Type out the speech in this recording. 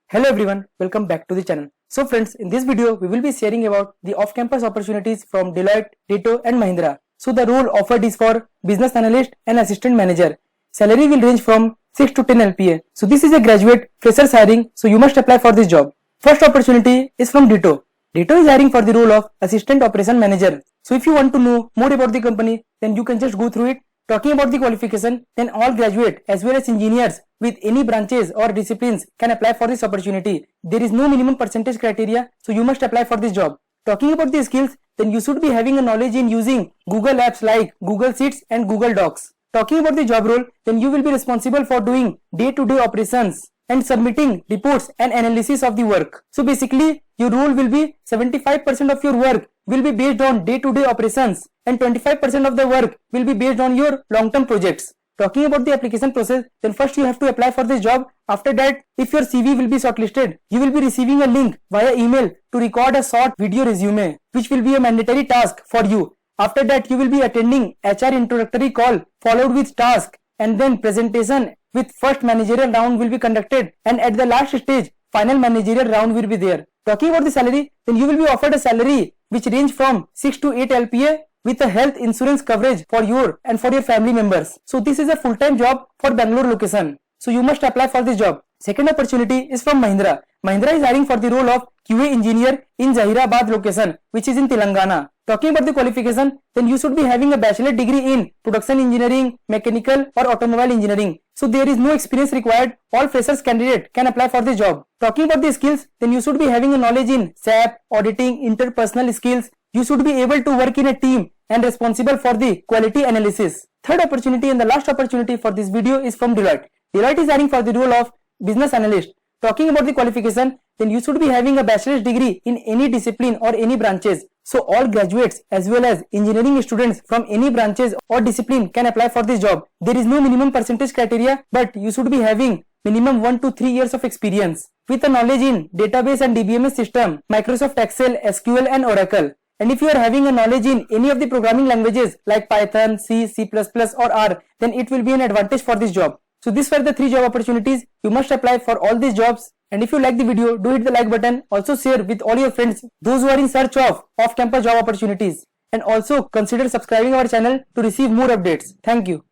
Hello everyone, welcome back to the channel. So friends, in this video we will be sharing about the off-campus opportunities from Deloitte, Ditto and Mahindra. So the role offered is for business analyst and assistant manager. Salary will range from 6 to 10 LPA. So this is a graduate freshers hiring, so you must apply for this job. First opportunity is from Ditto. Ditto is hiring for the role of assistant operation manager. So if you want to know more about the company, then you can just go through it. Talking about the qualification, then all graduate as well as engineers with any branches or disciplines can apply for this opportunity. There is no minimum percentage criteria, so you must apply for this job. Talking about the skills, then you should be having a knowledge in using Google apps like Google Sheets and Google Docs. Talking about the job role, then you will be responsible for doing day-to-day operations and submitting reports and analysis of the work. So basically, your role will be 75% of your work will be based on day-to-day operations and 25% of the work will be based on your long-term projects. Talking about the application process, then first you have to apply for this job. After that, if your CV will be shortlisted, you will be receiving a link via email to record a short video resume, which will be a mandatory task for you. After that, you will be attending HR introductory call followed with task and then presentation with first managerial round will be conducted, and at the last stage, final managerial round will be there. Talking about the salary, then you will be offered a salary which range from 6 to 8 LPA with a health insurance coverage for your and for your family members. So this is a full-time job for Bangalore location. So you must apply for this job. Second opportunity is from Mahindra. Mahindra is hiring for the role of QA engineer in Zahirabad location, which is in Telangana. Talking about the qualification, then you should be having a bachelor degree in production engineering, mechanical or automobile engineering. So there is no experience required. All freshers candidate can apply for this job. Talking about the skills, then you should be having a knowledge in SAP, auditing, interpersonal skills. You should be able to work in a team and responsible for the quality analysis. Third opportunity and the last opportunity for this video is from Deloitte. Deloitte is hiring for the role of business analyst. Talking about the qualification, then you should be having a bachelor's degree in any discipline or any branches. So all graduates as well as engineering students from any branches or discipline can apply for this job. There is no minimum percentage criteria, but you should be having minimum 1 to 3 years of experience with a knowledge in database and DBMS system, Microsoft Excel, SQL and Oracle. And if you are having a knowledge in any of the programming languages like Python, C, C++ or R, then it will be an advantage for this job. So these were the 3 job opportunities. You must apply for all these jobs. And if you like the video, do hit the like button. Also share with all your friends, those who are in search of off-campus job opportunities. And also consider subscribing our channel to receive more updates. Thank you.